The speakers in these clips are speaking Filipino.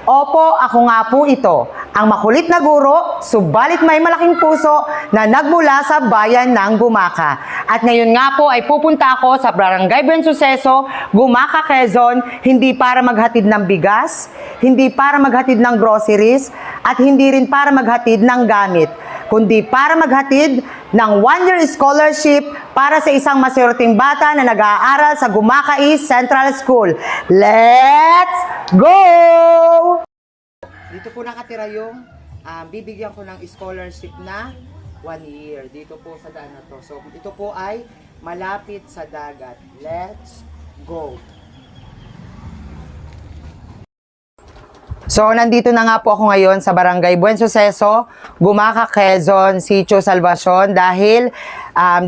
Opo, ako nga po ito, ang makulit na guro, subalit may malaking puso na nagmula sa bayan ng Gumaca. At ngayon nga po ay pupunta ako sa Barangay Buensuceso, Gumaca, Quezon, hindi para maghatid ng bigas, hindi para maghatid ng groceries, at hindi rin para maghatid ng gamit, kundi para maghatid ng 1-year scholarship para sa isang maswerteng bata na nag-aaral sa Gumaca East Central School. Let's go! Dito po nakatira yung bibigyan ko ng scholarship na 1 year. Dito po sa daan na to. So, ito po ay malapit sa dagat. Let's go! So, nandito na nga po ako ngayon sa Barangay Buensuceso, Gumaca, Quezon, Sitio Salvacion dahil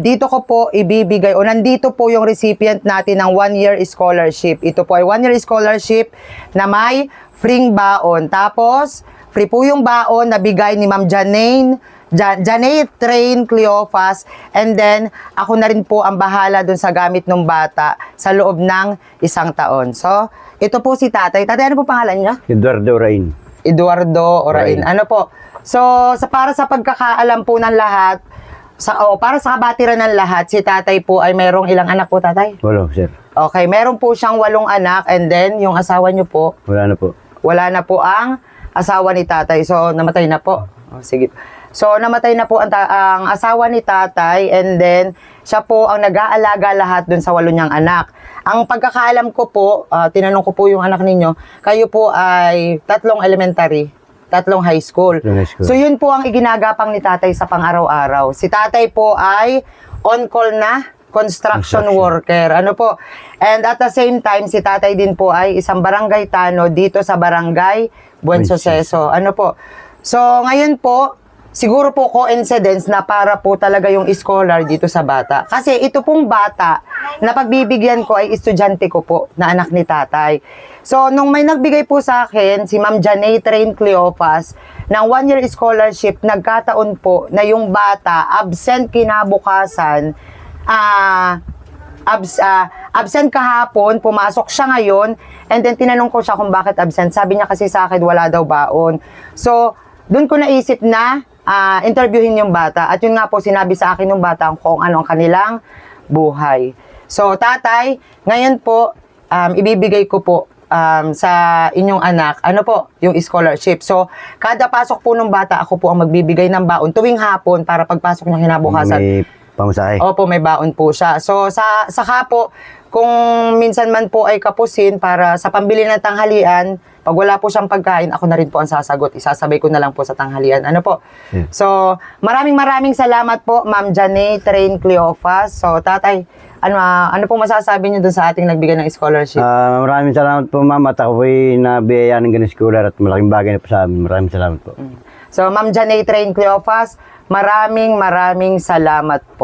dito ko po ibibigay o nandito po yung recipient natin ng 1-year scholarship. Ito po ay 1-year scholarship na may free baon. Tapos, free po yung baon na bigay ni Ma'am Janay Train Cleofas, and then ako na rin po ang bahala dun sa gamit ng bata sa loob ng 1 taon. So, ito po si tatay. Tatay, ano po pangalan niya? Eduardo Orain. Eduardo Orain. Ano po? So, para sa pagkakaalam po ng lahat, para sa kabatiran ng lahat, si tatay po ay mayroong ilang anak po, tatay? Wala, sir. Okay, meron po siyang 8 anak, and then yung asawa niyo po? Wala na po. Wala na po ang asawa ni tatay. So, namatay na po. Oh, sige. So, namatay na po ang asawa ni tatay, and then siya po ang nag-aalaga lahat dun sa 8 niyang anak. Ang pagkakaalam ko po, tinanong ko po yung anak ninyo, kayo po ay 3 elementary, 3 high school. So, yun po ang iginagapang ni tatay sa pang-araw-araw. Si tatay po ay on-call na construction worker. Ano po? And at the same time, si tatay din po ay isang barangay tanod dito sa Barangay Buensuceso. Ano po? So, ngayon po, siguro po coincidence na para po talaga yung scholar dito sa bata. Kasi ito pong bata na pagbibigyan ko ay estudyante ko po na anak ni tatay. So, nung may nagbigay po sa akin, si Ma'am Janay Train Cleofas, ng 1-year scholarship, nagkataon po na yung bata absent kinabukasan, absent kahapon, pumasok siya ngayon, and then tinanong ko siya kung bakit absent. Sabi niya kasi sa akin, wala daw baon. So, doon ko naisip na interviewin yung bata. At yun nga po, sinabi sa akin ng bata kung ano ang kanilang buhay. So, tatay, ngayon po, ibibigay ko po sa inyong anak, ano po, yung scholarship. So, kada pasok po ng bata, ako po ang magbibigay ng baon tuwing hapon para pagpasok niya kinabukasan. May pamasahe. Opo, may baon po siya. So, saka po, kung minsan man po ay kapusin para sa pambili ng tanghalian, pag wala po siyang pagkain, ako na rin po ang sasagot. Isasabay ko na lang po sa tanghalian. Ano po? Yeah. So, maraming salamat po, Ma'am Janay Train Cleofas. So, tatay, ano po masasabi niyo dun sa ating nagbigay ng scholarship? Maraming salamat po, ma'am. At ako po'y nabiyayaan ng ganun scholar at malaking bagay na po sa amin. Maraming salamat po. So, Ma'am Janay Train Cleofas, maraming salamat po.